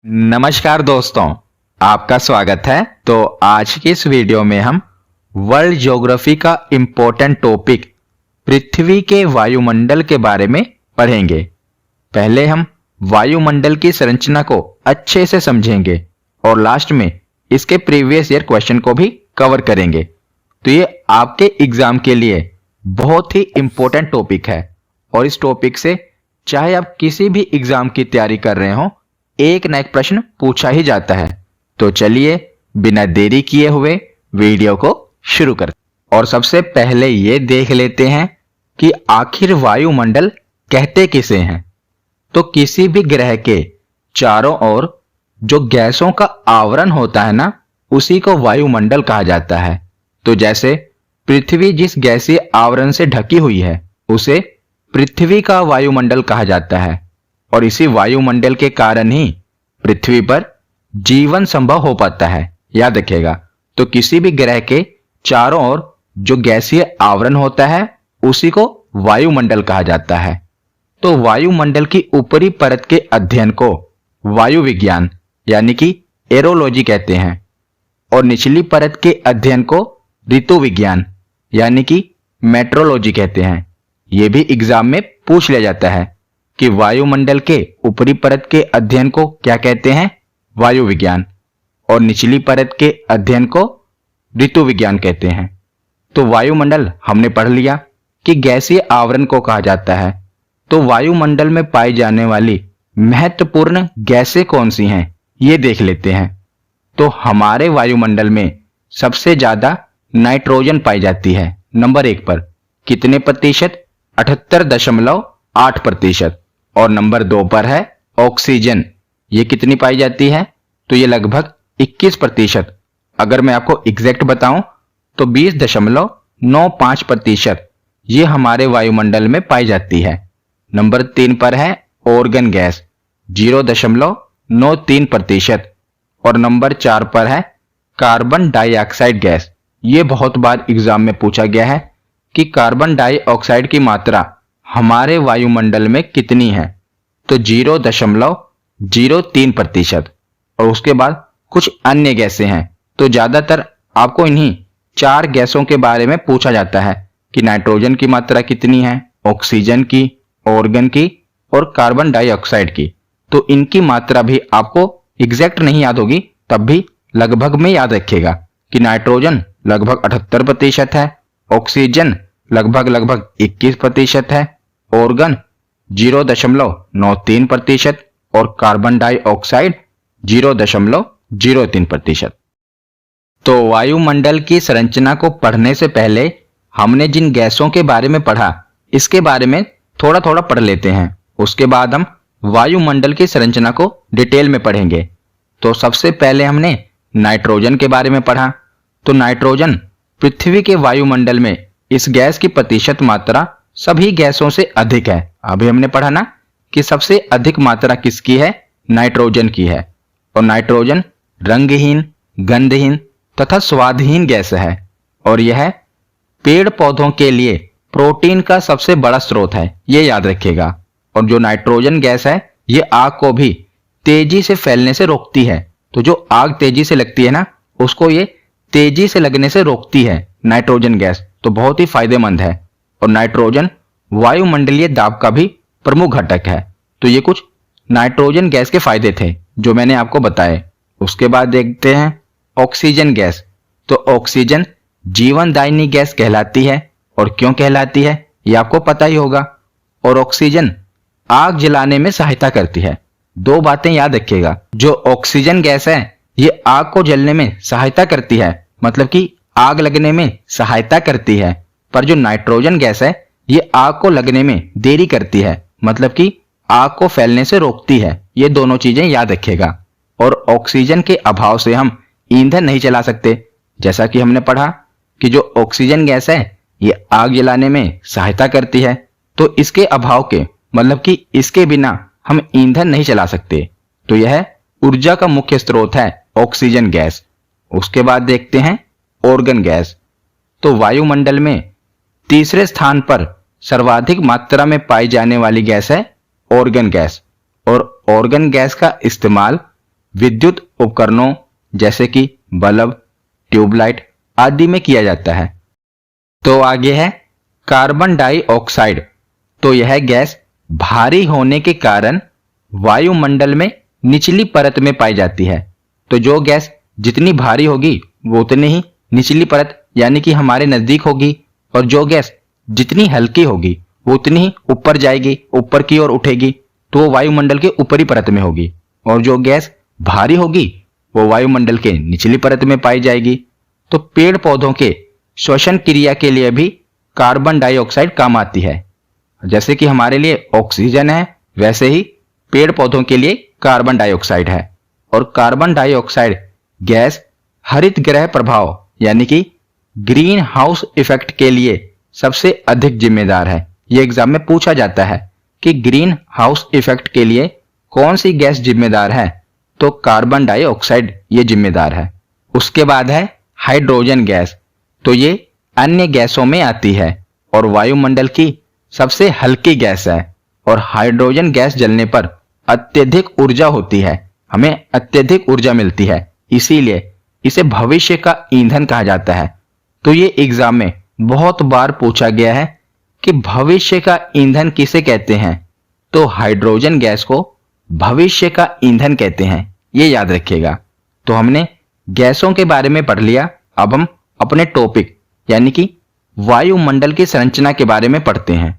नमस्कार दोस्तों, आपका स्वागत है। तो आज की इस वीडियो में हम वर्ल्ड ज्योग्राफी का इम्पोर्टेंट टॉपिक पृथ्वी के वायुमंडल के बारे में पढ़ेंगे। पहले हम वायुमंडल की संरचना को अच्छे से समझेंगे और लास्ट में इसके प्रीवियस ईयर क्वेश्चन को भी कवर करेंगे। तो ये आपके एग्जाम के लिए बहुत ही इम्पोर्टेंट टॉपिक है और इस टॉपिक से चाहे आप किसी भी एग्जाम की तैयारी कर रहे हो, एक न एक प्रश्न पूछा ही जाता है। तो चलिए बिना देरी किए हुए वीडियो को शुरू करते और सबसे पहले ये देख लेते हैं कि आखिर वायुमंडल कहते किसे हैं। तो किसी भी ग्रह के चारों ओर जो गैसों का आवरण होता है ना, उसी को वायुमंडल कहा जाता है। तो जैसे पृथ्वी जिस गैसीय आवरण से ढकी हुई है उसे पृथ्वी का वायुमंडल कहा जाता है और इसी वायुमंडल के कारण ही पृथ्वी पर जीवन संभव हो पाता है। याद रखिएगा, तो किसी भी ग्रह के चारों ओर जो गैसीय आवरण होता है उसी को वायुमंडल कहा जाता है। तो वायुमंडल की ऊपरी परत के अध्ययन को वायु विज्ञान यानी कि एरोलॉजी कहते हैं और निचली परत के अध्ययन को ऋतु विज्ञान यानी कि मेट्रोलॉजी कहते हैं। यह भी एग्जाम में पूछ लिया जाता है कि वायुमंडल के ऊपरी परत के अध्ययन को क्या कहते हैं, वायु विज्ञान, और निचली परत के अध्ययन को ऋतु विज्ञान कहते हैं। तो वायुमंडल हमने पढ़ लिया कि गैसीय आवरण को कहा जाता है। तो वायुमंडल में पाई जाने वाली महत्वपूर्ण गैसें कौन सी हैं, ये देख लेते हैं। तो हमारे वायुमंडल में सबसे ज्यादा नाइट्रोजन पाई जाती है। नंबर 1 पर कितने प्रतिशत? 78.8%। और नंबर 2 पर है ऑक्सीजन। ये कितनी पाई जाती है? तो ये लगभग 21%। अगर मैं आपको एग्जैक्ट बताऊं तो 20.95% ये हमारे वायुमंडल में पाई जाती है। नंबर 3 पर है ऑर्गन गैस 0.93%। और नंबर 4 पर है कार्बन डाइऑक्साइड गैस। ये बहुत बार एग्जाम में पूछा गया है कि कार्बन डाइऑक्साइड की मात्रा हमारे वायुमंडल में कितनी है। तो 0.03%। और उसके बाद कुछ अन्य गैसें हैं। तो ज्यादातर आपको इन्हीं 4 गैसों के बारे में पूछा जाता है कि नाइट्रोजन की मात्रा कितनी है, ऑक्सीजन की, ऑर्गन की और कार्बन डाइऑक्साइड की। तो इनकी मात्रा भी आपको एग्जैक्ट नहीं याद होगी, तब भी लगभग में याद रखिएगा कि नाइट्रोजन लगभग 78% है, ऑक्सीजन लगभग 21% है, ऑर्गन 0.93% और कार्बन डाइऑक्साइड 0.03%। तो वायुमंडल की संरचना को पढ़ने से पहले हमने जिन गैसों के बारे में पढ़ा, इसके बारे में थोड़ा थोड़ा पढ़ लेते हैं। उसके बाद हम वायुमंडल की संरचना को डिटेल में पढ़ेंगे। तो सबसे पहले हमने नाइट्रोजन के बारे में पढ़ा। तो नाइट्रोजन पृथ्वी के वायुमंडल में इस गैस की प्रतिशत मात्रा सभी गैसों से अधिक है। अभी हमने पढ़ा ना कि सबसे अधिक मात्रा किसकी है, नाइट्रोजन की है। और नाइट्रोजन रंगहीन, गंधहीन तथा स्वादहीन गैस है और यह पेड़ पौधों के लिए प्रोटीन का सबसे बड़ा स्रोत है, ये याद रखिएगा। और जो नाइट्रोजन गैस है ये आग को भी तेजी से फैलने से रोकती है। तो जो आग तेजी से लगती है ना, उसको ये तेजी से लगने से रोकती है नाइट्रोजन गैस। तो बहुत ही फायदेमंद है। और नाइट्रोजन वायुमंडलीय दाब का भी प्रमुख घटक है। तो ये कुछ नाइट्रोजन गैस के फायदे थे जो मैंने आपको बताए। उसके बाद देखते हैं ऑक्सीजन गैस। तो ऑक्सीजन जीवनदायिनी गैस कहलाती है। और क्यों कहलाती है ये आपको पता ही होगा। और ऑक्सीजन आग जलाने में सहायता करती है। 2 बातें याद रखिएगा, जो ऑक्सीजन गैस है ये आग को जलने में सहायता करती है, मतलब कि आग लगने में सहायता करती है। पर जो नाइट्रोजन गैस है ये आग को लगने में देरी करती है, मतलब कि आग को फैलने से रोकती है। ये दोनों चीजें याद रखिएगा। और ऑक्सीजन के अभाव से हम ईंधन नहीं चला सकते। जैसा कि हमने पढ़ा कि जो ऑक्सीजन गैस है ये आग जलाने में सहायता करती है। तो इसके अभाव के मतलब कि इसके बिना हम ईंधन नहीं चला सकते। तो यह ऊर्जा का मुख्य स्रोत है ऑक्सीजन गैस। उसके बाद देखते हैं ऑर्गन गैस। तो वायुमंडल में तीसरे स्थान पर सर्वाधिक मात्रा में पाई जाने वाली गैस है ऑर्गन गैस। और ऑर्गन गैस का इस्तेमाल विद्युत उपकरणों जैसे कि बल्ब, ट्यूबलाइट आदि में किया जाता है। तो आगे है कार्बन डाइऑक्साइड। तो यह गैस भारी होने के कारण वायुमंडल में निचली परत में पाई जाती है। तो जो गैस जितनी भारी होगी वो उतनी ही निचली परत यानी कि हमारे नजदीक होगी, और जो गैस जितनी हल्की होगी वो उतनी ही ऊपर जाएगी, ऊपर की ओर उठेगी, तो वो वायुमंडल के ऊपरी परत में होगी। और जो गैस भारी होगी वो वायुमंडल के निचली परत में पाई जाएगी। तो पेड़ पौधों के श्वसन क्रिया के लिए भी कार्बन डाइऑक्साइड काम आती है। जैसे कि हमारे लिए ऑक्सीजन है, वैसे ही पेड़ पौधों के लिए कार्बन डाइऑक्साइड है। और कार्बन डाइऑक्साइड गैस हरित गृह प्रभाव यानी कि ग्रीन हाउस इफेक्ट के लिए सबसे अधिक जिम्मेदार है। यह एग्जाम में पूछा जाता है कि ग्रीन हाउस इफेक्ट के लिए कौन सी गैस जिम्मेदार है, तो कार्बन डाइऑक्साइड ये जिम्मेदार है। उसके बाद है हाइड्रोजन गैस। तो ये अन्य गैसों में आती है और वायुमंडल की सबसे हल्की गैस है। और हाइड्रोजन गैस जलने पर अत्यधिक ऊर्जा होती है, हमें अत्यधिक ऊर्जा मिलती है, इसीलिए इसे भविष्य का ईंधन कहा जाता है। तो ये एग्जाम में बहुत बार पूछा गया है कि भविष्य का ईंधन किसे कहते हैं, तो हाइड्रोजन गैस को भविष्य का ईंधन कहते हैं, ये याद रखिएगा। तो हमने गैसों के बारे में पढ़ लिया। अब हम अपने टॉपिक यानी कि वायुमंडल की संरचना के बारे में पढ़ते हैं।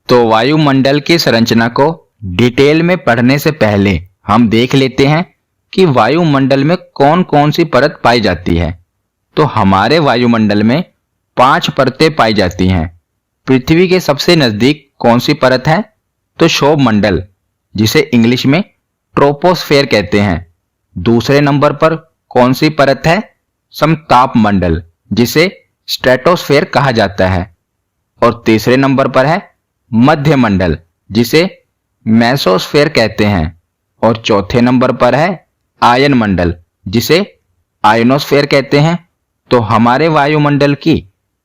तो वायुमंडल की संरचना को डिटेल में पढ़ने से पहले हम देख लेते हैं कि वायुमंडल में कौन कौन सी परत पाई जाती है। तो हमारे वायुमंडल में 5 परतें पाई जाती हैं। पृथ्वी के सबसे नजदीक कौन सी परत है, तो क्षोभ मंडल, जिसे इंग्लिश में ट्रोपोस्फेयर कहते हैं। दूसरे नंबर पर कौन सी परत है, समताप मंडल, जिसे स्ट्रेटोस्फेयर कहा जाता है। और तीसरे नंबर पर है मध्य मंडल, जिसे मेसोस्फेयर कहते हैं। और चौथे नंबर पर है आयन मंडल, जिसे आयनोस्फेयर कहते हैं। तो हमारे वायुमंडल की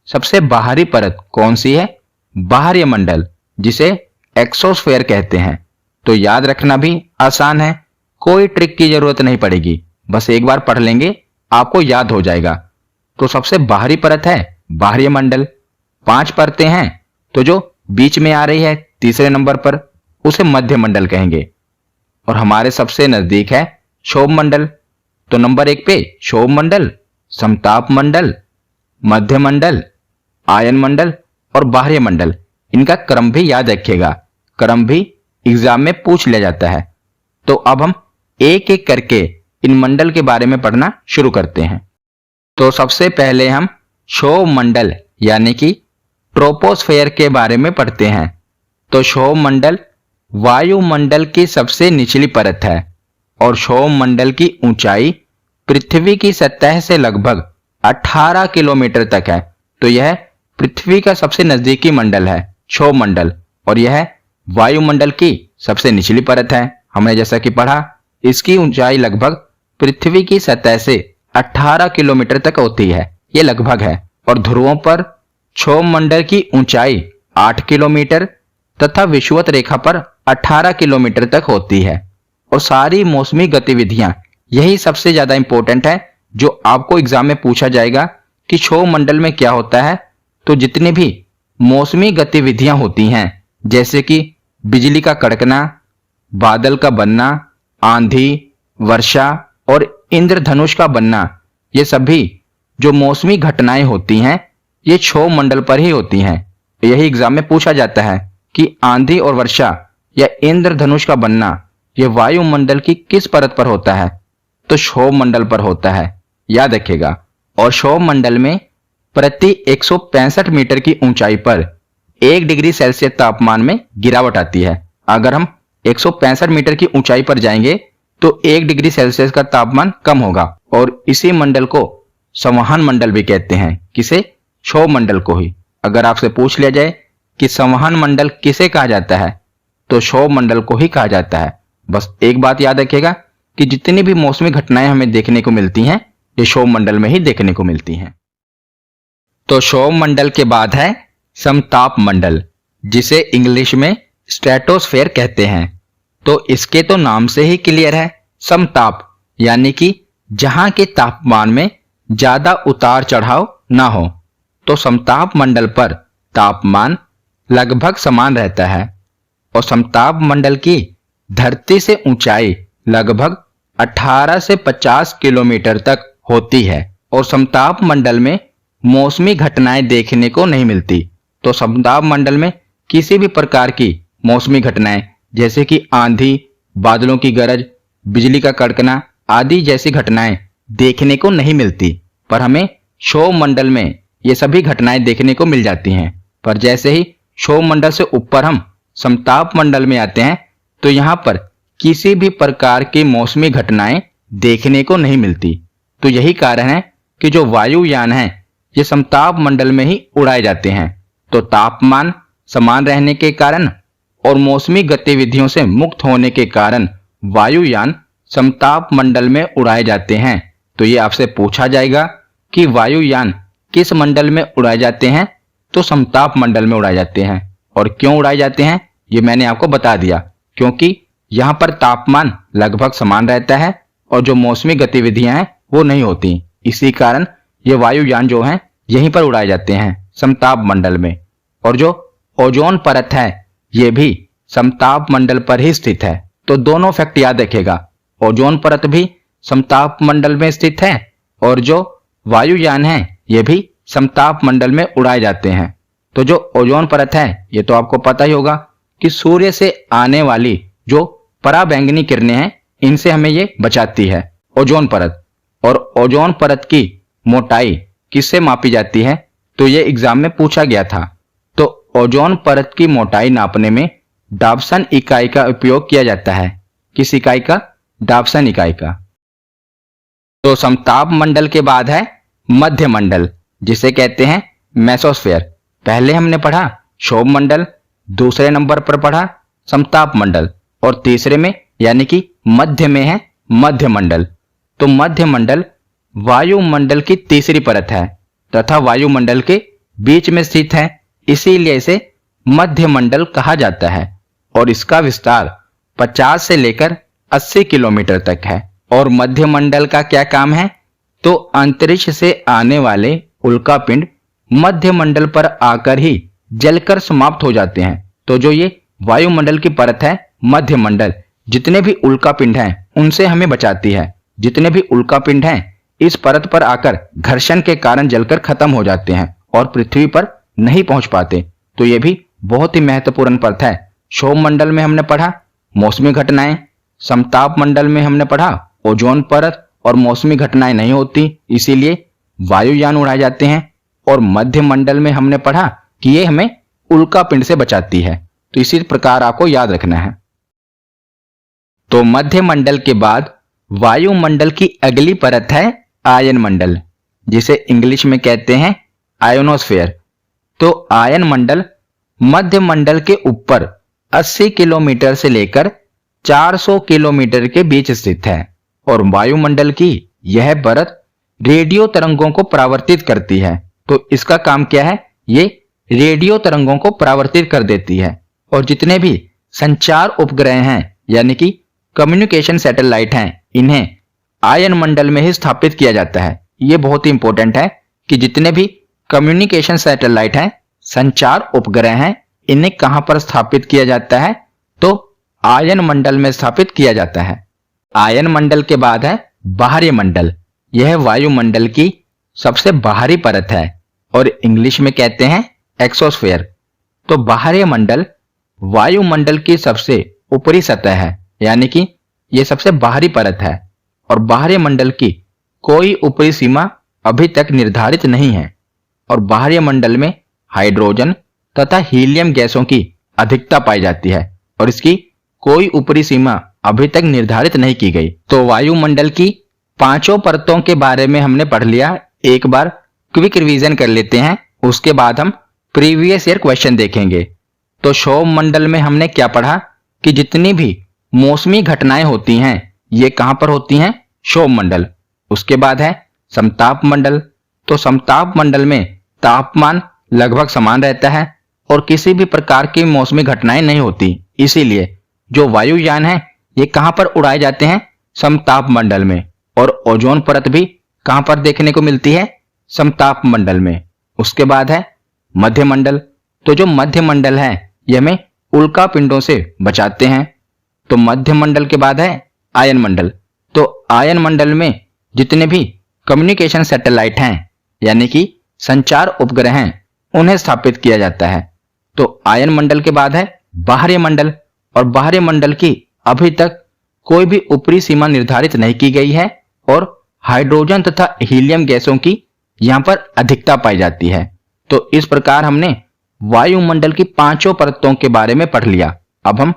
सबसे बाहरी परत कौन सी है, बाहरी मंडल, जिसे एक्सोस्फेयर कहते हैं। तो याद रखना भी आसान है, कोई ट्रिक की जरूरत नहीं पड़ेगी, बस एक बार पढ़ लेंगे आपको याद हो जाएगा। तो सबसे बाहरी परत है बाहरी मंडल। 5 परतें हैं, तो जो बीच में आ रही है तीसरे नंबर पर उसे मध्य मंडल कहेंगे। और हमारे सबसे नजदीक है क्षोभ मंडल। तो नंबर 1 पे क्षोभ मंडल, समताप मंडल, मध्य मंडल, आयन मंडल और बाह्य मंडल। इनका क्रम भी याद रखिएगा, क्रम भी एग्जाम में पूछ लिया जाता है। तो अब हम एक एक करके इन मंडल के बारे में पढ़ना शुरू करते हैं। तो सबसे पहले हम क्षोभ मंडल यानी कि ट्रोपोस्फेयर के बारे में पढ़ते हैं। तो क्षोभ मंडल वायुमंडल की सबसे निचली परत है और क्षोभ मंडल की ऊंचाई पृथ्वी की सतह से लगभग 18 किलोमीटर तक है। तो यह पृथ्वी का सबसे नजदीकी मंडल है क्षोभ मंडल, और यह वायुमंडल की सबसे निचली परत है। हमने जैसा कि पढ़ा, इसकी ऊंचाई लगभग पृथ्वी की सतह से 18 किलोमीटर तक होती है, ये लगभग है। और ध्रुवों पर क्षोभ मंडल की ऊंचाई 8 किलोमीटर तथा विषुवत रेखा पर 18 किलोमीटर तक होती है। और सारी मौसमी गतिविधियां, यही सबसे ज्यादा इंपॉर्टेंट है जो आपको एग्जाम में पूछा जाएगा कि क्षोभ मंडल में क्या होता है। तो जितनी भी मौसमी गतिविधियां होती हैं, जैसे कि बिजली का कड़कना, बादल का बनना, आंधी, वर्षा और इंद्रधनुष का बनना, ये सभी जो मौसमी घटनाएं होती हैं ये क्षोभ मंडल पर ही होती हैं। यही एग्जाम में पूछा जाता है कि आंधी और वर्षा या इंद्रधनुष का बनना यह वायुमंडल की किस परत पर होता है, तो क्षोभ मंडल पर होता है, याद रखिएगा। और क्षोभ मंडल में प्रति 165 मीटर की ऊंचाई पर 1 डिग्री सेल्सियस तापमान में गिरावट आती है। अगर हम 165 मीटर की ऊंचाई पर जाएंगे तो 1 डिग्री सेल्सियस का तापमान कम होगा। और इसी मंडल को संवहन मंडल भी कहते हैं। किसे? क्षोभ मंडल को ही। अगर आपसे पूछ लिया जाए कि संवहन मंडल किसे कहा जाता है, तो क्षोभ मंडल को ही कहा जाता है। बस एक बात याद रखिएगा कि जितनी भी मौसमी घटनाएं हमें देखने को मिलती हैं ये क्षोभ मंडल में ही देखने को मिलती हैं। तो क्षोभ मंडल के बाद है समताप मंडल, जिसे इंग्लिश में स्ट्रेटोस्फेयर कहते हैं। तो इसके तो नाम से ही क्लियर है समताप यानी कि जहां के तापमान में ज्यादा उतार चढ़ाव ना हो। तो समताप मंडल पर तापमान लगभग समान रहता है और समताप मंडल की धरती से ऊंचाई लगभग 18 से 50 किलोमीटर तक होती है और समताप मंडल में मौसमी घटनाएं देखने को नहीं मिलती। तो समताप मंडल में किसी भी प्रकार की मौसमी घटनाएं जैसे कि आंधी, बादलों की गरज, बिजली का कड़कना आदि जैसी घटनाएं देखने को नहीं मिलती, पर हमें क्षोभ मंडल में ये सभी घटनाएं देखने को मिल जाती हैं। पर जैसे ही क्षोभ मंडल से ऊपर हम समताप मंडल में आते हैं तो यहाँ पर किसी भी प्रकार की मौसमी घटनाएं देखने को नहीं मिलती। तो यही कारण है कि जो वायुयान हैं ये समताप मंडल में ही उड़ाए जाते हैं। तो तापमान समान रहने के कारण और मौसमी गतिविधियों से मुक्त होने के कारण वायुयान समताप मंडल में उड़ाए जाते हैं। तो ये आपसे पूछा जाएगा कि वायुयान किस मंडल में उड़ाए जाते हैं, तो समताप मंडल में उड़ाए जाते हैं। और क्यों उड़ाए जाते हैं ये मैंने आपको बता दिया, क्योंकि यहाँ पर तापमान लगभग समान रहता है और जो मौसमी गतिविधियां हैं वो नहीं होती। इसी कारण ये वायुयान जो हैं यहीं पर उड़ाए जाते हैं समताप मंडल में। और जो ओजोन परत है ये भी समताप मंडल पर ही स्थित है। तो दोनों फैक्ट याद रखिएगा, ओजोन परत भी समताप मंडल में स्थित है और जो वायुयान है ये भी समताप मंडल में उड़ाए जाते हैं। तो जो ओजोन परत है ये तो आपको पता ही होगा कि सूर्य से आने वाली जो पराबैंगनी किरणें हैं इनसे हमें ये बचाती है ओजोन परत। और ओजोन परत की मोटाई किससे मापी जाती है, तो ये एग्जाम में पूछा गया था। तो ओजोन परत की मोटाई नापने में डाप्सन इकाई का उपयोग किया जाता है। किस इकाई का? डाप्सन इकाई का। तो समताप मंडल के बाद है मध्य मंडल, जिसे कहते हैं मेसोस्फेयर। पहले हमने पढ़ा क्षोभ मंडल, दूसरे नंबर पर पढ़ा समताप मंडल और तीसरे में यानी कि मध्य में है मध्य मंडल। तो मध्य मंडल वायुमंडल की तीसरी परत है तथा वायुमंडल के बीच में स्थित है, इसीलिए इसे मध्य मंडल कहा जाता है। और इसका विस्तार 50 से लेकर 80 किलोमीटर तक है। और मध्य मंडल का क्या काम है, तो अंतरिक्ष से आने वाले उल्कापिंड मध्य मंडल पर आकर ही जलकर समाप्त हो जाते हैं। तो जो ये वायुमंडल की परत है मध्य मंडल, जितने भी उल्कापिंड हैं उनसे हमें बचाती है। जितने भी उल्कापिंड हैं इस परत पर आकर घर्षण के कारण जलकर खत्म हो जाते हैं और पृथ्वी पर नहीं पहुंच पाते। तो ये भी बहुत ही महत्वपूर्ण परत है। क्षोभ मंडल में हमने पढ़ा मौसमी घटनाएं, समताप मंडल में हमने पढ़ा ओजोन परत और मौसमी घटनाएं नहीं होती, इसीलिए वायुयान उड़ाए जाते हैं। और मध्य मंडल में हमने पढ़ा कि ये हमें उल्कापिंड से बचाती है। तो इसी प्रकार आपको याद रखना है। तो मध्य मंडल के बाद वायुमंडल की अगली परत है आयन मंडल, जिसे इंग्लिश में कहते हैं आयोनोस्फेयर। तो आयन मंडल मध्य मंडल के ऊपर 80 किलोमीटर से लेकर 400 किलोमीटर के बीच स्थित है। और वायुमंडल की यह परत रेडियो तरंगों को परावर्तित करती है। तो इसका काम क्या है, ये रेडियो तरंगों को परावर्तित कर देती है। और जितने भी संचार उपग्रह हैं यानी कि कम्युनिकेशन सैटेलाइट हैं, इन्हें आयन मंडल में ही स्थापित किया जाता है। ये बहुत ही इंपॉर्टेंट है कि जितने भी कम्युनिकेशन सैटेलाइट हैं, संचार उपग्रह हैं, इन्हें कहां पर स्थापित किया जाता है, तो आयन मंडल में स्थापित किया जाता है। आयन मंडल के बाद है बाहरी मंडल। यह वायुमंडल की सबसे बाहरी परत है और इंग्लिश में कहते हैं एक्सोस्फेयर। तो बाहरी मंडल वायुमंडल की सबसे ऊपरी सतह है, यानी कि यह सबसे बाहरी परत है। और बाहरी मंडल की कोई ऊपरी सीमा अभी तक निर्धारित नहीं है। और बाहरी मंडल में हाइड्रोजन तथा हीलियम गैसों की अधिकता पाई जाती है और इसकी कोई ऊपरी सीमा अभी तक निर्धारित नहीं की गई। तो वायुमंडल की पांचों परतों के बारे में हमने पढ़ लिया। एक बार क्विक रिवीजन कर लेते हैं, उसके बाद हम प्रीवियस ईयर क्वेश्चन देखेंगे। तो क्षोभ मंडल में हमने क्या पढ़ा कि जितनी भी मौसमी घटनाएं होती हैं ये कहां पर होती हैं, क्षोभ मंडल। उसके बाद है समताप मंडल। तो समताप मंडल में तापमान लगभग समान रहता है और किसी भी प्रकार की मौसमी घटनाएं नहीं होती, इसीलिए जो वायुयान है ये कहां पर उड़ाए जाते हैं, समताप मंडल में। और ओजोन परत भी कहां पर देखने को मिलती है? समताप मंडल में। उसके बाद है मध्य मंडल। तो जो मध्य मंडल है यह हमें उल्का पिंडों से बचाते हैं। तो मध्य मंडल के बाद है आयन मंडल। तो आयन मंडल में जितने भी कम्युनिकेशन सैटेलाइट हैं यानी कि संचार उपग्रह हैं उन्हें स्थापित किया जाता है। तो आयन मंडल के बाद है बाहरी मंडल। और बाहरी मंडल की अभी तक कोई भी ऊपरी सीमा निर्धारित नहीं की गई है और हाइड्रोजन तथा हीलियम गैसों की यहां पर अधिकता पाई जाती है। तो इस प्रकार हमने वायुमंडल की पांचों परतों के बारे में पढ़ लिया। अब हम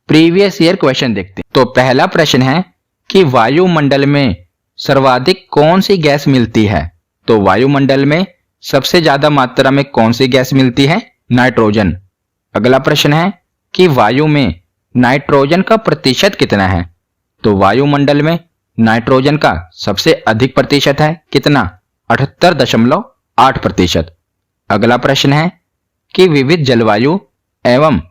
प्रीवियस ईयर क्वेश्चन देखते हैं। तो पहला प्रश्न है कि वायुमंडल में सर्वाधिक कौन सी गैस मिलती है? तो वायुमंडल में सबसे ज्यादा मात्रा में कौन सी गैस मिलती है? नाइट्रोजन। अगला प्रश्न है कि वायु में नाइट्रोजन का प्रतिशत कितना है? तो वायुमंडल में नाइट्रोजन का सबसे अधिक प्रतिशत है, कितना? 78.8%। अगला प्रश्न है कि विविध जलवायु एवं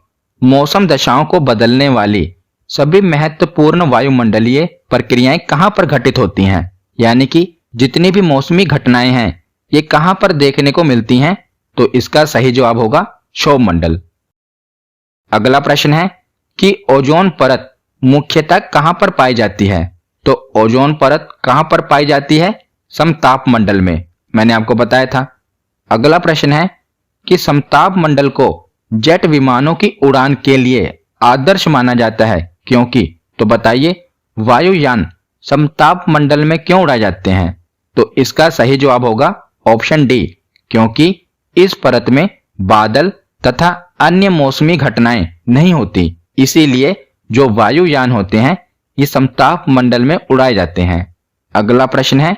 मौसम दशाओं को बदलने वाली सभी महत्वपूर्ण वायुमंडलीय प्रक्रियाएं कहां पर घटित होती हैं? यानी कि जितनी भी मौसमी घटनाएं हैं ये कहां पर देखने को मिलती हैं? तो इसका सही जवाब होगा क्षोभमंडल। अगला प्रश्न है कि ओजोन परत मुख्यतः कहां पर पाई जाती है? तो ओजोन परत कहां पर पाई जाती है? समताप मंडल में, मैंने आपको बताया था। अगला प्रश्न है कि समताप मंडल को जेट विमानों की उड़ान के लिए आदर्श माना जाता है, क्योंकि? तो बताइए वायुयान समताप मंडल में क्यों उड़ाए जाते हैं? तो इसका सही जवाब होगा ऑप्शन डी, क्योंकि इस परत में बादल तथा अन्य मौसमी घटनाएं नहीं होती, इसीलिए जो वायुयान होते हैं ये समताप मंडल में उड़ाए जाते हैं। अगला प्रश्न है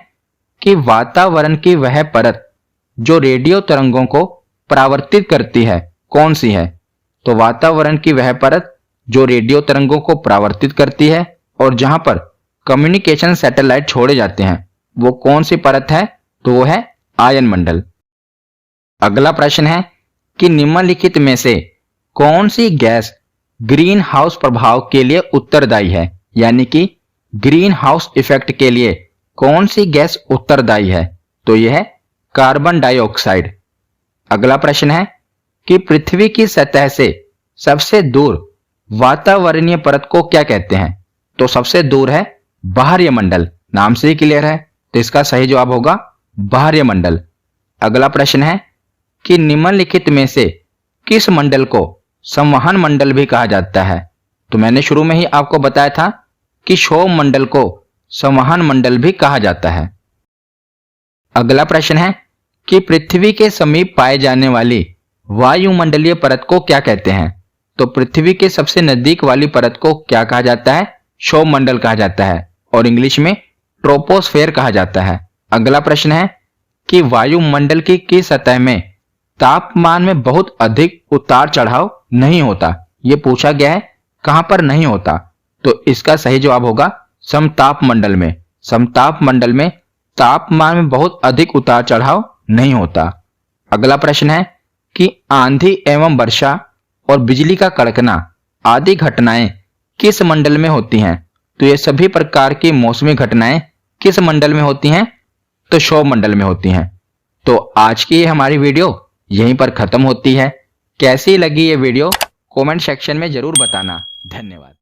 कि वातावरण की वह परत जो रेडियो तरंगों को परावर्तित करती है कौन सी है? तो वातावरण की वह परत जो रेडियो तरंगों को परावर्तित करती है और जहां पर कम्युनिकेशन सैटेलाइट छोड़े जाते हैं वो कौन सी परत है? तो वो है आयन मंडल। अगला प्रश्न है कि निम्नलिखित में से कौन सी गैस ग्रीन हाउस प्रभाव के लिए उत्तरदायी है? यानी कि ग्रीन हाउस इफेक्ट के लिए कौन सी गैस उत्तरदायी है? तो यह है कार्बन डाइऑक्साइड। अगला प्रश्न है कि पृथ्वी की सतह से सबसे दूर वातावरणीय परत को क्या कहते हैं? तो सबसे दूर है बाहरी मंडल, नाम से ही क्लियर है, तो इसका सही जवाब होगा बाहरी मंडल। अगला प्रश्न है कि निम्नलिखित में से किस मंडल को संवहन मंडल भी कहा जाता है? तो मैंने शुरू में ही आपको बताया था कि क्षोभ मंडल को संवहन मंडल भी कहा जाता है। अगला प्रश्न है कि पृथ्वी के समीप पाए जाने वाली वायुमंडलीय परत को क्या कहते हैं? तो पृथ्वी के सबसे नजदीक वाली परत को क्या कहा जाता है? क्षोभ मंडल कहा जाता है और इंग्लिश में ट्रोपोस्फेयर कहा जाता है। अगला प्रश्न है कि वायुमंडल की किस सतह में तापमान में बहुत अधिक उतार चढ़ाव नहीं होता? यह पूछा गया है कहां पर नहीं होता? तो इसका सही जवाब होगा समताप मंडल में। समताप मंडल में तापमान में बहुत अधिक उतार चढ़ाव नहीं होता। अगला प्रश्न है कि आंधी एवं वर्षा और बिजली का कड़कना आदि घटनाएं किस मंडल में होती हैं? तो ये सभी प्रकार की मौसमी घटनाएं किस मंडल में होती हैं? तो क्षोभ मंडल में होती हैं। तो आज की ये हमारी वीडियो यहीं पर खत्म होती है। कैसी लगी ये वीडियो कमेंट सेक्शन में जरूर बताना। धन्यवाद।